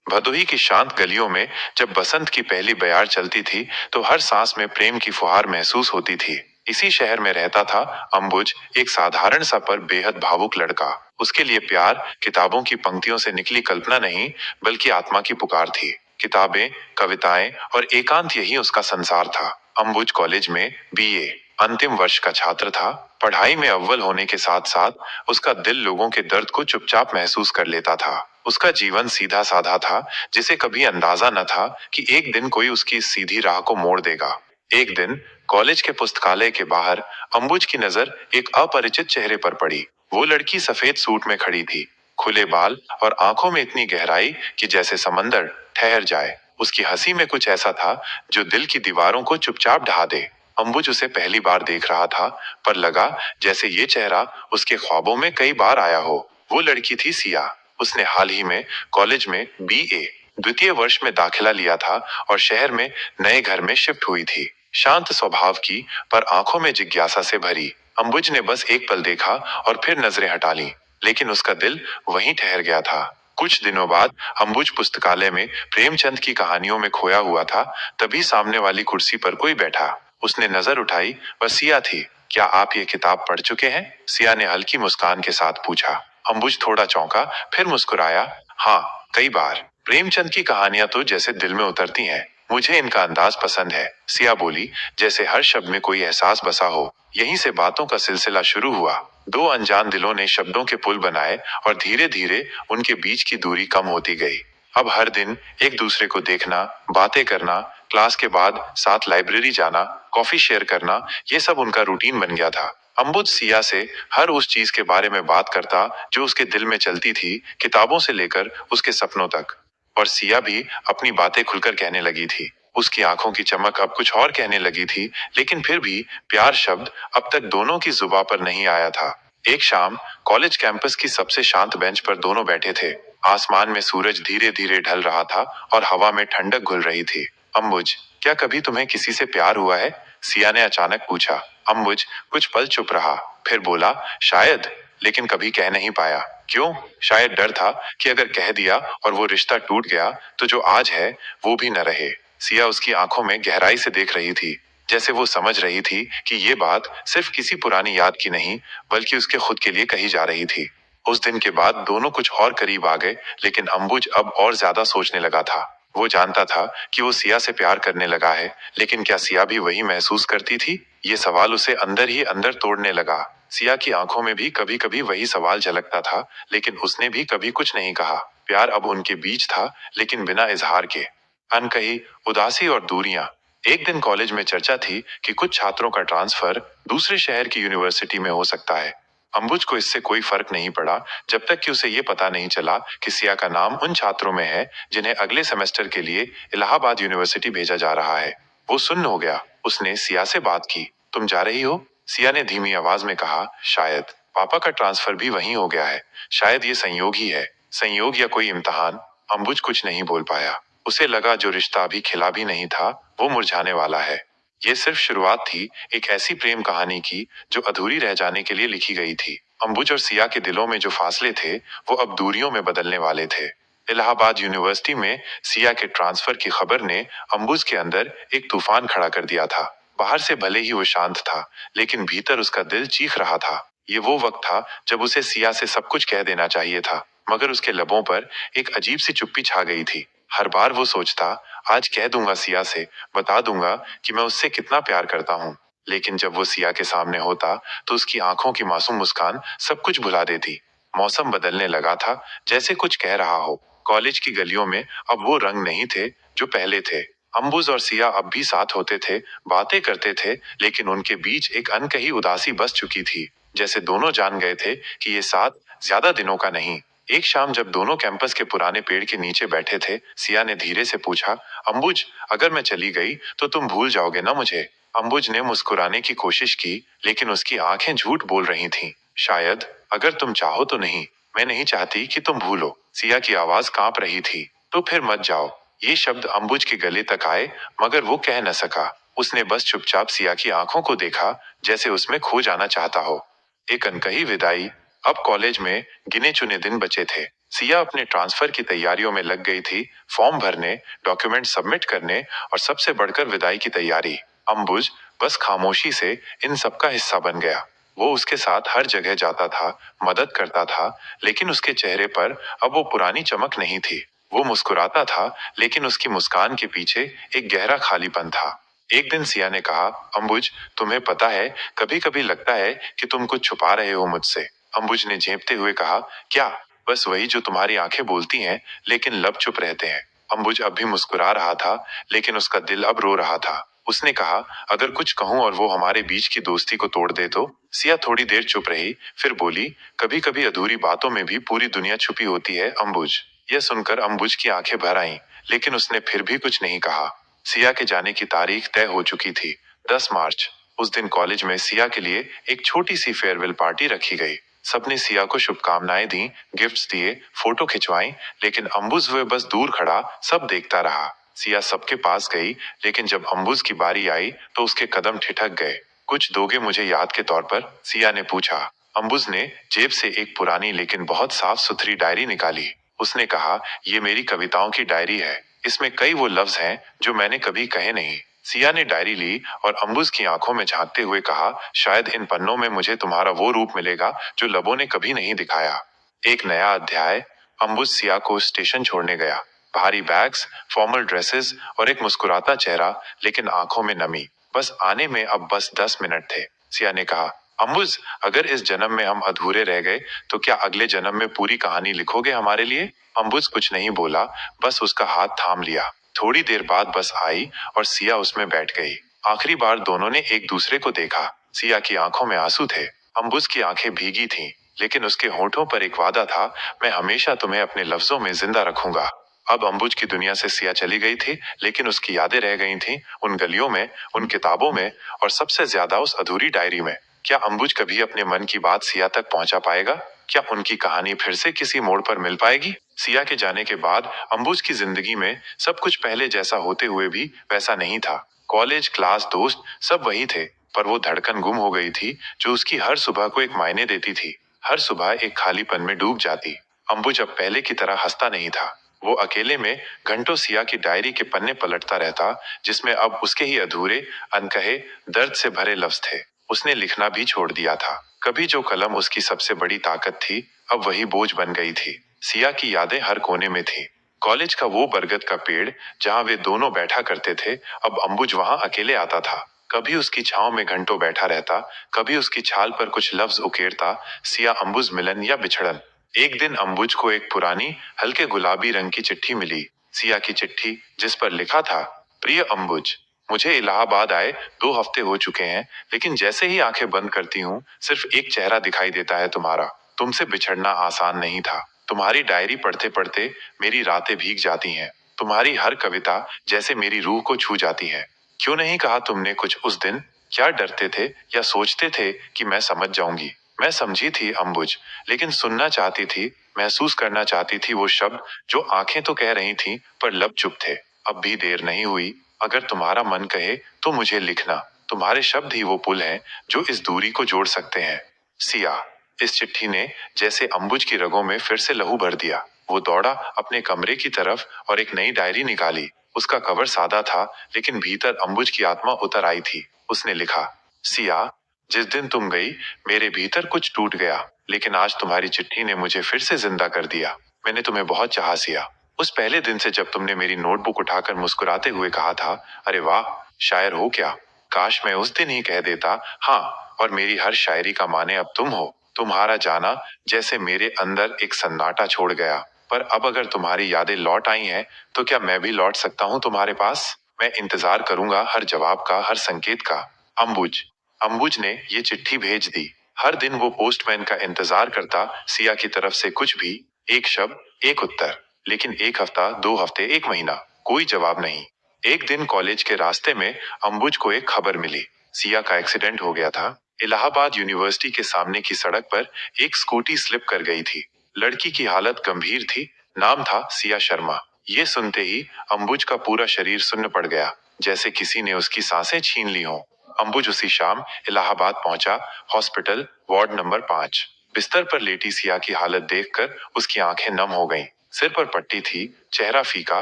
भदोही की शांत गलियों में जब बसंत की पहली बयार चलती थी तो हर सांस में प्रेम की फुहार महसूस होती थी। इसी शहर में रहता था अंबुज, एक साधारण सा पर बेहद भावुक लड़का। उसके लिए प्यार किताबों की पंक्तियों से निकली कल्पना नहीं, बल्कि आत्मा की पुकार थी। किताबें, कविताएं और एकांत यही उसका संसार था। अंबुज कॉलेज में बीए अंतिम वर्ष का छात्र था। पढ़ाई में अव्वल होने के साथ साथ उसका दिल लोगों के दर्द को चुपचाप महसूस कर लेता था। उसका जीवन सीधा साधा था, जिसे कभी अंदाजा न था कि एक दिन कोई उसकी इस सीधी राह को मोड़ देगा। एक दिन कॉलेज के पुस्तकालय के बाहर अंबुज की नजर एक अपरिचित चेहरे पर पड़ी। वो लड़की सफेद सूट में खड़ी थी, खुले बाल और आंखों में इतनी गहराई कि जैसे समंदर ठहर जाए। उसकी हंसी में कुछ ऐसा था जो दिल की दीवारों को चुपचाप ढहा दे। अंबुज उसे पहली बार देख रहा था, पर लगा जैसे ये चेहरा उसके ख्वाबों में कई बार आया हो। वो लड़की थी सिया। उसने हाल ही में कॉलेज में बीए द्वितीय वर्ष में दाखिला लिया था और शहर में नए घर में शिफ्ट हुई थी। शांत स्वभाव की, पर आंखों में जिज्ञासा से भरी। अंबुज ने बस एक पल देखा और फिर नजरें हटा ली, लेकिन उसका दिल वहीं ठहर गया था। कुछ दिनों बाद अंबुज पुस्तकालय में प्रेमचंद की कहानियों में खोया हुआ था। तभी सामने वाली कुर्सी पर कोई बैठा। उसने नजर उठाई, वह सिया थी। क्या आप ये किताब पढ़ चुके हैं? सिया ने हल्की मुस्कान के साथ पूछा। अंबुज थोड़ा चौंका, फिर मुस्कुराया। हाँ, कई बार। प्रेमचंद की कहानियां तो जैसे दिल में उतरती हैं। मुझे इनका अंदाज पसंद है, सिया बोली, जैसे हर शब्द में कोई एहसास बसा हो। यहीं से बातों का सिलसिला शुरू हुआ। दो अनजान दिलों ने शब्दों के पुल बनाए और धीरे धीरे उनके बीच की दूरी कम होती गई। अब हर दिन एक दूसरे को देखना, बातें करना, क्लास के बाद साथ लाइब्रेरी जाना, कॉफी शेयर करना, ये सब उनका रूटीन बन गया था। अंबुज सिया से हर उस चीज के बारे में बात करता जो उसके दिल में चलती थी, किताबों से लेकर उसके सपनों तक। और सिया भी अपनी बातें खुलकर कहने लगी थी। उसकी आंखों की चमक अब कुछ और कहने लगी थी, लेकिन फिर भी प्यार शब्द अब तक दोनों की जुबां पर नहीं आया था। एक शाम कॉलेज कैंपस की सबसे शांत बेंच पर दोनों बैठे थे। आसमान में सूरज धीरे धीरे ढल रहा था और हवा में ठंडक घुल रही थी। अंबुज, क्या कभी तुम्हें किसी से प्यार हुआ है? सिया ने अचानक पूछा। अंबुज कुछ पल चुप रहा, फिर बोला, शायद, लेकिन कभी कह नहीं पाया। क्यों? शायद डर था कि अगर कह दिया और वो रिश्ता टूट गया तो जो आज है वो भी न रहे। सिया उसकी आंखों में गहराई से देख रही थी, जैसे वो समझ रही थी कि ये बात सिर्फ किसी पुरानी याद की नहीं, बल्कि उसके खुद के लिए कही जा रही थी। उस दिन के बाद दोनों कुछ और करीब आ गए, लेकिन अंबुज अब और ज्यादा सोचने लगा था। वो जानता था कि वो सिया से प्यार करने लगा है, लेकिन क्या सिया भी वही महसूस करती थी? ये सवाल उसे अंदर ही अंदर तोड़ने लगा। सिया की आंखों में भी कभी कभी वही सवाल झलकता था, लेकिन उसने भी कभी कुछ नहीं कहा। प्यार अब उनके बीच था, लेकिन बिना इजहार के। अनकही उदासी और दूरियां। एक दिन कॉलेज में चर्चा थी कि कुछ छात्रों का ट्रांसफर दूसरे शहर की यूनिवर्सिटी में हो सकता है। अंबुज को इससे कोई फर्क नहीं पड़ा, जब तक कि उसे ये पता नहीं चला कि सिया का नाम उन छात्रों में है जिन्हें अगले सेमेस्टर के लिए इलाहाबाद यूनिवर्सिटी भेजा जा रहा है। वो सुन्न हो गया। उसने सिया से बात की। तुम जा रही हो? सिया ने धीमी आवाज में कहा। शायद। पापा का ट्रांसफर भी वहीं हो गया है। शायद ये संयोग ही है। संयोग या कोई इम्तिहान। अंबुज कुछ नहीं बोल पाया। उसे लगा जो रिश्ता अभी खिला भी नहीं था, वो मुरझाने वाला है। ये सिर्फ शुरुआत थी, एक ऐसी प्रेम कहानी की जो अधूरी रह जाने के लिए लिखी गई थी। अंबुज और सिया के दिलों में जो फासले थे, वो अब दूरियों में बदलने वाले थे। इलाहाबाद यूनिवर्सिटी में सिया के ट्रांसफर की खबर ने अंबुज के अंदर एक तूफान खड़ा कर दिया था। बाहर से भले ही वो शांत था, लेकिन भीतर उसका दिल चीख रहा था। ये वो वक्त था जब उसे सिया से सब कुछ कह देना चाहिए था, मगर उसके लबों पर एक अजीब सी चुप्पी छा गई थी। हर बार वो सोचता, आज कह दूंगा सिया से, बता दूंगा कि मैं उससे कितना प्यार करता हूँ। लेकिन जब वो सिया के सामने होता, तो उसकी आंखों की मासूम मुस्कान सब कुछ भुला देती। मौसम बदलने लगा था, जैसे कुछ कह रहा हो। कॉलेज की गलियों में अब वो रंग नहीं थे जो पहले थे। अंबुज और सिया अब भी साथ होते थे, बातें करते थे, लेकिन उनके बीच एक अनकही उदासी बस चुकी थी। जैसे दोनों जान गए थे कि ये साथ ज्यादा दिनों का नहीं। एक शाम जब दोनों कैंपस के पुराने पेड़ के नीचे बैठे थे, सिया ने धीरे से पूछा, अंबुज, अगर मैं चली गई तो तुम भूल जाओगे ना मुझे? अंबुज ने मुस्कुराने की कोशिश की, लेकिन उसकी आंखें झूठ बोल रही थीं। शायद, अगर तुम चाहो तो नहीं। मैं नहीं चाहती कि तुम भूलो। सिया की आवाज कांप रही थी। तो फिर मत जाओ। ये शब्द अंबुज के गले तक आए, मगर वो कह न सका। उसने बस चुपचाप सिया की आंखों को देखा, जैसे उसमें खो जाना चाहता हो। एक अनकही विदाई। अब कॉलेज में गिने चुने दिन बचे थे। सिया अपने ट्रांसफर की तैयारियों में लग गई थी, फॉर्म भरने, डॉक्यूमेंट सबमिट करने और सबसे बढ़कर विदाई की तैयारी। अंबुज बस खामोशी से इन सबका हिस्सा बन गया। वो उसके साथ हर जगह जाता था, मदद करता था, लेकिन उसके चेहरे पर अब वो पुरानी चमक नहीं थी। वो मुस्कुराता था, लेकिन उसकी मुस्कान के पीछे एक गहरा खालीपन था। एक दिन सिया ने कहा, अंबुज, तुम्हें पता है, कभी कभी लगता है कि तुम कुछ छुपा रहे हो मुझसे। अंबुज ने झेंपते हुए कहा, क्या? बस वही जो तुम्हारी आंखें बोलती हैं, लेकिन लब चुप रहते हैं। अंबुज अब भी मुस्कुरा रहा था, लेकिन उसका दिल अब रो रहा था। उसने कहा, अगर कुछ कहूं और वो हमारे बीच की दोस्ती को तोड़ दे तो? सिया थोड़ी देर चुप रही, फिर बोली, कभी कभी अधूरी बातों में भी पूरी दुनिया छुपी होती है अंबुज। यह सुनकर अंबुज की आंखें भर आईं, लेकिन उसने फिर भी कुछ नहीं कहा। सिया के जाने की तारीख तय हो चुकी थी, 10 मार्च। उस दिन कॉलेज में सिया के लिए एक छोटी सी फेयरवेल पार्टी रखी गई। सबने सिया को शुभकामनाएं दी, गिफ्ट्स दिए, फोटो खिंचवाई, लेकिन अंबुज वे बस दूर खड़ा सब देखता रहा। सिया सबके पास गई, लेकिन जब अंबुज की बारी आई तो उसके कदम ठिठक गए। कुछ दोगे मुझे याद के तौर पर? सिया ने पूछा। अंबुज ने जेब से एक पुरानी लेकिन बहुत साफ सुथरी डायरी निकाली। उसने कहा, ये मेरी कविताओं की डायरी है। इसमें कई वो लफ्ज हैं जो मैंने कभी कहे नहीं। सिया ने डायरी ली और अंबुज की आंखों में झांकते हुए कहा, शायद इन पन्नों में मुझे तुम्हारा वो रूप मिलेगा जो लबों ने कभी नहीं दिखाया। एक नया अध्याय। अंबुज सिया को स्टेशन छोड़ने गया। भारी बैग्स, फॉर्मल ड्रेसेस और एक मुस्कुराता चेहरा, लेकिन आंखों में नमी। बस आने में अब बस 10 मिनट थे। सिया ने कहा, अंबुज, अगर इस जन्म में हम अधूरे रह गए तो क्या अगले जन्म में पूरी कहानी लिखोगे हमारे लिए? अंबुज कुछ नहीं बोला, बस उसका हाथ थाम लिया। थोड़ी देर बाद बस आई और सिया उसमें बैठ गई। आखिरी बार दोनों ने एक दूसरे को देखा। सिया की आंखों में आंसू थे, अंबुज की आंखें भीगी थीं, लेकिन उसके होठों पर एक वादा था, मैं हमेशा तुम्हें अपने लफ्जों में जिंदा रखूंगा। अब अंबुज की दुनिया से सिया चली गई थी, लेकिन उसकी यादें रह गई थीं, उन गलियों में, उन किताबों में और सबसे ज्यादा उस अधूरी डायरी में। क्या अंबुज कभी अपने मन की बात सिया तक पहुंचा पाएगा? क्या उनकी कहानी फिर से किसी मोड़ पर मिल पाएगी? सिया के जाने के बाद अंबुज की जिंदगी में सब कुछ पहले जैसा होते हुए भी वैसा नहीं था। कॉलेज, क्लास, दोस्त सब वही थे, पर वो धड़कन गुम हो गई थी जो उसकी हर सुबह को एक मायने देती थी। हर सुबह एक खालीपन में डूब जाती। अंबुज अब पहले की तरह हंसता नहीं था। वो अकेले में घंटों सिया की डायरी के पन्ने पलटता रहता, जिसमें अब उसके ही अधूरे, अनकहे, दर्द से भरे लफ्ज थे। उसने लिखना भी छोड़ दिया था। कभी जो कलम उसकी सबसे बड़ी ताकत थी, अब वही बोझ बन गई थी। सिया की यादें हर कोने में थी। कॉलेज का वो बरगद का पेड़ जहां वे दोनों बैठा करते थे, अब अंबुज वहां अकेले आता था। कभी उसकी छांव में घंटों बैठा रहता, कभी उसकी छाल पर कुछ लफ्ज उकेरता, सिया अंबुज मिलन या बिछड़न। एक दिन अंबुज को एक पुरानी, हल्के गुलाबी रंग की चिट्ठी मिली। सिया की चिट्ठी, जिस पर लिखा था, प्रिय अंबुज, मुझे इलाहाबाद आए 2 हफ्ते हो चुके हैं, लेकिन जैसे ही आंखें बंद करती हूँ, सिर्फ एक चेहरा दिखाई देता है तुम्हारा। तुमसे बिछड़ना आसान नहीं था। तुम्हारी डायरी पढ़ते पढ़ते मेरी रातें भीग जाती हैं। तुम्हारी हर कविता जैसे मेरी रूह को छू जाती है। क्यों नहीं कहा तुमने कुछ उस दिन? क्या डरते थे या सोचते थे कि मैं समझ जाऊंगी? मैं समझी थी अंबुज, लेकिन सुनना चाहती थी, महसूस करना चाहती थी वो शब्द जो आंखें तो कह रही थीं, पर लब चुप थे। अब भी देर नहीं हुई। अगर तुम्हारा मन कहे तो मुझे लिखना। तुम्हारे शब्द ही वो पुल हैं जो इस दूरी को जोड़ सकते हैं। सिया। इस चिट्ठी ने जैसे अंबुज की रगों में फिर से लहू भर दिया। वो दौड़ा अपने कमरे की तरफ और एक नई डायरी निकाली। उसका कवर सादा था, लेकिन भीतर अंबुज की आत्मा उतर आई थी। उसने लिखा, सिया, जिस दिन तुम गई, मेरे भीतर कुछ टूट गया, लेकिन आज तुम्हारी चिट्ठी ने मुझे फिर से जिंदा कर दिया। मैंने तुम्हें बहुत चाहा सिया। उस पहले दिन से जब तुमने मेरी नोटबुक उठाकर मुस्कुराते हुए कहा था, अरे वाह, शायर हो क्या? काश मैं उस दिन ही कह देता, हाँ, और मेरी हर शायरी का माने अब तुम हो। तुम्हारा जाना जैसे मेरे अंदर एक सन्नाटा छोड़ गया। पर अब अगर तुम्हारी यादें लौट आई हैं, तो क्या मैं भी लौट सकता हूँ तुम्हारे पास? मैं इंतजार करूंगा हर जवाब का, हर संकेत का। अंबुज। अंबुज ने ये चिट्ठी भेज दी। हर दिन वो पोस्टमैन का इंतजार करता, सिया की तरफ से कुछ भी, एक शब्द, एक उत्तर। लेकिन 1 हफ्ता, 2 हफ्ते, एक महीना, कोई जवाब नहीं। एक दिन कॉलेज के रास्ते में अंबुज को एक खबर मिली। सिया का एक्सीडेंट हो गया था। इलाहाबाद यूनिवर्सिटी के सामने की सड़क पर एक स्कूटी स्लिप कर गई थी। लड़की की हालत गंभीर थी। नाम था सिया शर्मा। ये सुनते ही अंबुज का पूरा शरीर सुन्न पड़ गया, जैसे किसी ने उसकी सांसें छीन ली हों। अंबुज उसी शाम इलाहाबाद पहुंचा। Hospital, ward number 5। बिस्तर पर लेटी सिया की हालत देखकर उसकी आंखें नम हो गईं। सिर पर पट्टी थी, चेहरा फीका,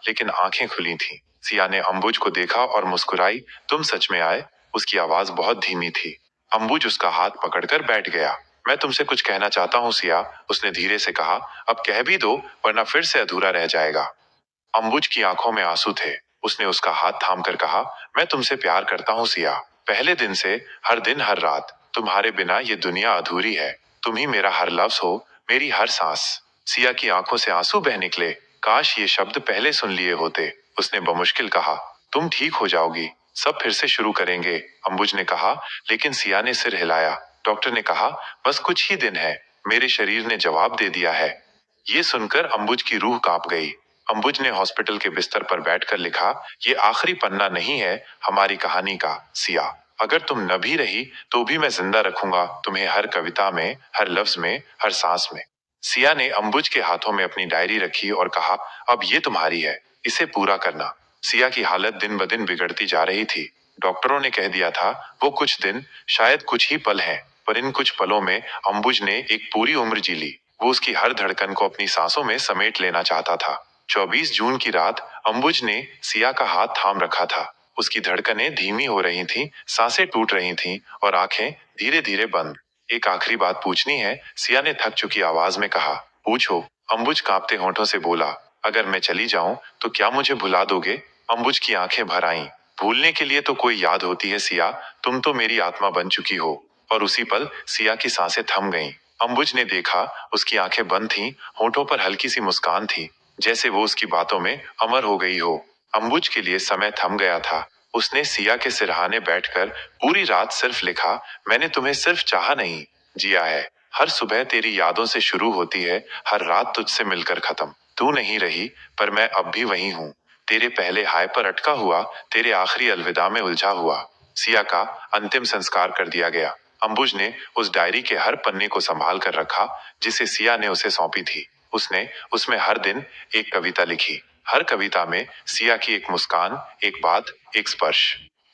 लेकिन आंखें खुली थीं। सिया ने अंबुज को देखा और मुस्कुराई। तुम सच में आए? उसकी आवाज बहुत धीमी थी। अंबुज उसका हाथ पकड़कर बैठ गया। मैं तुमसे कुछ कहना चाहता हूँ सिया, उसने धीरे से कहा। अब कह भी दो, वरना फिर से अधूरा रह जाएगा। अंबुज की आंखों में आंसू थे। उसने उसका हाथ थाम कर कहा, मैं तुमसे प्यार करता हूँ सिया। पहले दिन से, हर दिन हर रात। तुम्हारे बिना ये दुनिया अधूरी है। तुम ही मेरा हर लफ्ज हो, मेरी हर सांस। सिया की आंखों से आंसू बह निकले। काश ये शब्द पहले सुन लिए होते। उसने बमुश्किल कहा, तुम ठीक हो जाओगी, सब फिर से शुरू करेंगे। अंबुज ने कहा, लेकिन सिया ने सिर हिलाया। डॉक्टर ने कहा, बस कुछ ही दिन है। मेरे शरीर ने जवाब दे दिया है। ये सुनकर अंबुज की रूह कांप गई। अंबुज ने हॉस्पिटल के बिस्तर पर बैठकर लिखा, ये आखिरी पन्ना नहीं है हमारी कहानी का सिया। अगर तुम न भी रही तो भी मैं जिंदा रखूंगा तुम्हें, हर कविता में, हर लफ्ज में, हर सांस में। सिया ने अंबुज के हाथों में अपनी डायरी रखी और कहा, अब ये तुम्हारी है, इसे पूरा करना। सिया की हालत दिन ब दिन बिगड़ती जा रही थी। डॉक्टरों ने कह दिया था, वो कुछ दिन, शायद कुछ ही पल हैं, पर इन कुछ पलों में अंबुज ने एक पूरी उम्र जी ली। वो उसकी हर धड़कन को अपनी सांसों में समेट लेना चाहता था। 24 जून की रात अंबुज ने सिया का हाथ थाम रखा था। उसकी धड़कनें धीमी हो रही थीं, सांसें टूट रही थीं और आंखें धीरे धीरे बंद। एक आखिरी बात पूछनी है, सिया ने थक चुकी आवाज में कहा। पूछो, अंबुज कांपते होठों से बोला। अगर मैं चली जाऊं तो क्या मुझे भुला दोगे? अंबुज की आंखें भर आईं। भूलने के लिए तो कोई याद होती है सिया, तुम तो मेरी आत्मा बन चुकी हो। और उसी पल सिया की सांसें थम गईं। अंबुज ने देखा, उसकी आंखें बंद थीं, होठों पर हल्की सी मुस्कान थी, जैसे वो उसकी बातों में अमर हो गई हो। अंबुज के लिए समय थम गया था। उसने सिया के सिरहाने बैठकर पूरी रात सिर्फ लिखा, मैंने तुम्हें सिर्फ चाहा नहीं, जिया है। हर सुबह तेरी यादों से शुरू होती है, हर रात तुझसे मिलकर खत्म। तू नहीं रही, पर मैं अब भी वही हूँ, तेरे पहले हाय पर अटका हुआ, तेरे आखिरी अलविदा में उलझा हुआ। सिया का अंतिम संस्कार कर दिया गया। अंबुज ने उस डायरी के हर पन्ने को संभाल कर रखा, जिसे सिया ने उसे सौंपी थी। उसने उसमें हर दिन एक कविता लिखी। हर कविता में सिया की एक मुस्कान, एक बात, एक स्पर्श।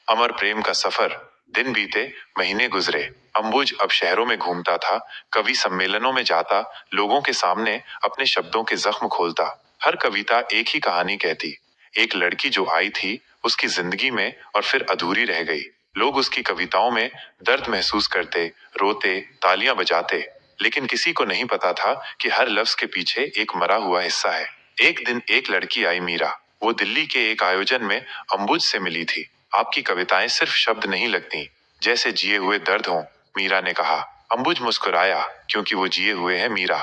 अमर प्रेम का सफर। दिन बीते, महीने गुजरे। अंबुज अब शहरों में घूमता था, कवि सम्मेलनों में जाता, लोगों के सामने अपने शब्दों के जख्म खोलता। हर कविता एक ही कहानी कहती। एक लड़की जो आई थी उसकी जिंदगी में और फिर अधूरी रह गई। लोग उसकी कविताओं में दर्द महसूस करते, रोते, तालियां बजाते, लेकिन किसी को नहीं पता था कि हर लफ्ज के पीछे एक मरा हुआ हिस्सा है। एक दिन एक लड़की आई, मीरा। वो दिल्ली के एक आयोजन में अंबुज से मिली थी। आपकी कविताएं सिर्फ शब्द नहीं लगती, जैसे जिए हुए दर्द हों, मीरा ने कहा। अंबुज मुस्कुराया, क्योंकि वो जिए हुए है मीरा।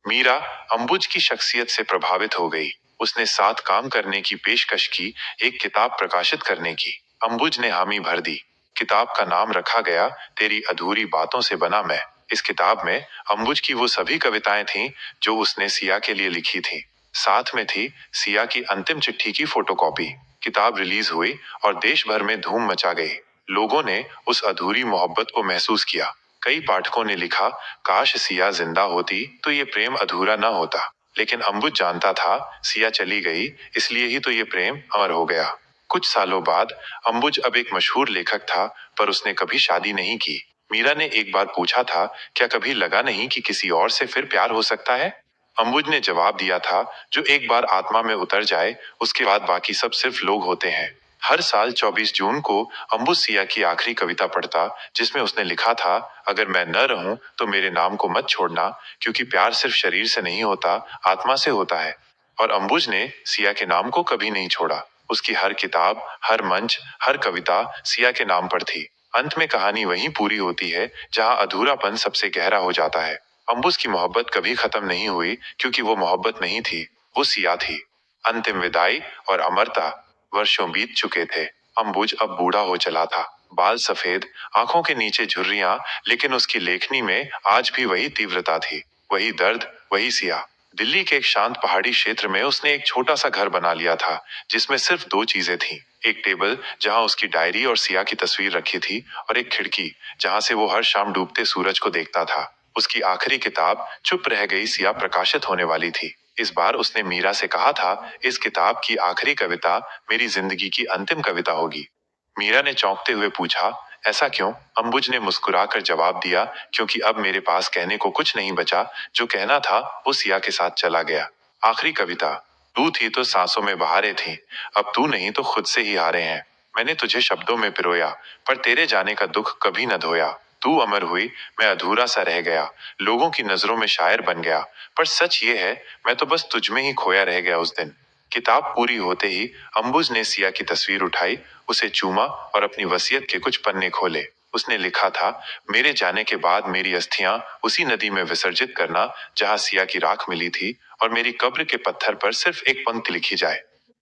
मीरा अंबुज की शख्सियत से प्रभावित हो गई। उसने साथ काम करने की पेशकश की, एक किताब प्रकाशित करने की। अंबुज ने हामी भर दी। किताब का नाम रखा गया, तेरी अधूरी बातों से बना मैं। इस किताब में अंबुज की वो सभी कविताएं थीं जो उसने सिया के लिए लिखी थीं। साथ में थी सिया की अंतिम चिट्ठी की फोटोकॉपी। किताब रिलीज हुई और देश भर में धूम मचा गई। लोगों ने उस अधूरी मोहब्बत को महसूस किया। कई पाठकों ने लिखा, काश सिया जिंदा होती तो ये प्रेम अधूरा न होता। लेकिन अंबुज जानता था, सिया चली गई, इसलिए ही तो ये प्रेम अमर हो गया। कुछ सालों बाद अंबुज अब एक मशहूर लेखक था, पर उसने कभी शादी नहीं की। मीरा ने एक बार पूछा था, क्या कभी लगा नहीं कि किसी और से फिर प्यार हो सकता है? अंबुज ने जवाब दिया था, जो एक बार आत्मा में उतर जाए, उसके बाद बाकी सब सिर्फ लोग होते हैं। हर साल 24 जून को अंबुज सिया की आखिरी कविता पढ़ता, जिसमें उसने लिखा था, अगर मैं न रहूं तो मेरे नाम को मत छोड़ना, क्योंकि प्यार सिर्फ शरीर से नहीं होता, आत्मा से होता है। और अंबुज ने सिया के नाम को कभी नहीं छोड़ा। उसकी हर किताब, हर मंच, हर कविता सिया के नाम पर थी। अंत में कहानी वहीं पूरी होती है जहां अधूरापन सबसे गहरा हो जाता है। अंबुज की मोहब्बत कभी खत्म नहीं हुई, क्योंकि वो मोहब्बत नहीं थी, वो सिया थी। अंतिम विदाई और अमरता। वर्षों बीत चुके थे। अंबुज अब बूढ़ा हो चला था। बाल सफेद, आंखों के नीचे झुर्रियां, लेकिन उसकी लेखनी में आज भी वही तीव्रता थी, वही दर्द, वही सिया। दिल्ली के एक शांत पहाड़ी क्षेत्र में उसने एक छोटा सा घर बना लिया था, जिसमें सिर्फ दो चीजें थीं। एक टेबल जहां उसकी डायरी और सिया की तस्वीर रखी थी, और एक खिड़की जहां से वो हर शाम डूबते सूरज को देखता था। उसकी आखिरी किताब चुप रह गई सिया प्रकाशित होने वाली थी। इस बार उसने मीरा से कहा था, इस किताब की आखिरी कविता मेरी जिंदगी की अंतिम कविता होगी। मीरा ने चौंकते हुए पूछा, ऐसा क्यों? अंबुज ने मुस्कुराकर जवाब दिया, क्योंकि अब मेरे पास कहने को कुछ नहीं बचा। जो कहना था वो सिया के साथ चला गया। आखिरी कविता। तू थी तो सांसों में बहारें थी, अब तू नहीं तो खुद से ही हारे हैं। मैंने तुझे शब्दों में पिरोया, पर तेरे जाने का दुख कभी न धोया। तू अमर हुई, मैं अधूरा सा रह गया। लोगों की नजरों में शायर बन गया, पर सच ये है मैं तो बस तुझ में ही खोया रह गया उस दिन। किताब पूरी होते ही अंबुज ने सिया की तस्वीर उठाई, उसे चूमा और अपनी वसीयत के कुछ पन्ने खोले। उसने लिखा था, मेरे जाने के बाद मेरी अस्थियां उसी नदी में विसर्जित करना जहां सिया की राख मिली थी, और मेरी कब्र के पत्थर पर सिर्फ एक पंक्ति लिखी जाए,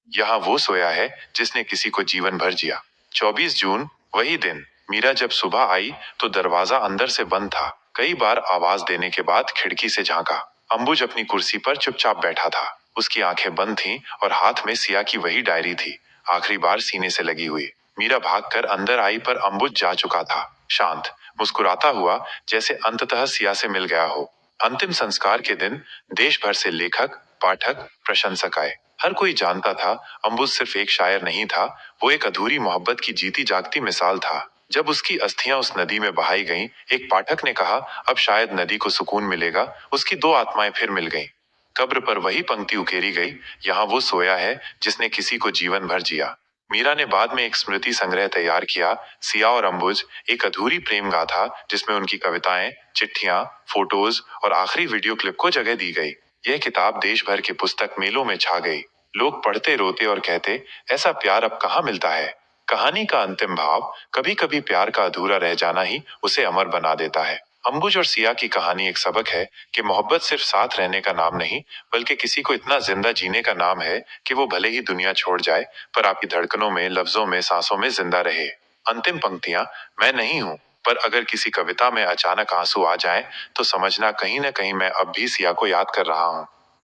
यहाँ वो सोया है जिसने किसी को जीवन भर जिया। 24 जून, वही दिन। मीरा जब सुबह आई तो दरवाजा अंदर से बंद था। कई बार आवाज देने के बाद खिड़की से झांका। अंबुज अपनी कुर्सी पर चुपचाप बैठा था। उसकी आंखें बंद थीं और हाथ में सिया की वही डायरी थी, आखिरी बार सीने से लगी हुई। मीरा भागकर अंदर आई, पर अंबुज जा चुका था, शांत, मुस्कुराता हुआ, जैसे अंततः सिया से मिल गया हो। अंतिम संस्कार के दिन देश भर से लेखक, पाठक, प्रशंसक आए। हर कोई जानता था अंबुज सिर्फ एक शायर नहीं था, वो एक अधूरी मोहब्बत की जीती जागती मिसाल था। जब उसकी अस्थियां उस नदी में बहाई गईं, एक पाठक ने कहा, अब शायद नदी को सुकून मिलेगा। उसकी दो आत्माएं फिर मिल गईं। कब्र पर वही पंक्ति उकेरी गई, यहाँ वो सोया है जिसने किसी को जीवन भर जिया। मीरा ने बाद में एक स्मृति संग्रह तैयार किया, सिया और अंबुज, एक अधूरी प्रेम गाथा जिसमें उनकी कविताएं, चिट्ठियां, फोटोज और आखिरी वीडियो क्लिप को जगह दी गई। यह किताब देश भर के पुस्तक मेलों में छा गई। लोग पढ़ते, रोते और कहते, ऐसा प्यार अब कहाँ मिलता है। कहानी का अंतिम भाव, कभी कभी प्यार का अधूरा रह जाना ही उसे अमर बना देता है। अंबुज और सिया की कहानी एक सबक है कि मोहब्बत सिर्फ साथ रहने का नाम नहीं, बल्कि किसी को इतना जिंदा जीने का नाम है कि वो भले ही दुनिया छोड़ जाए, पर आपकी धड़कनों में, लफ्जों में, सांसों में जिंदा रहे। अंतिम पंक्तियां, मैं नहीं हूं, पर अगर किसी कविता में अचानक आंसू आ जाएं, तो समझना कहीं न कहीं मैं अब भी सिया को याद कर रहा हूं।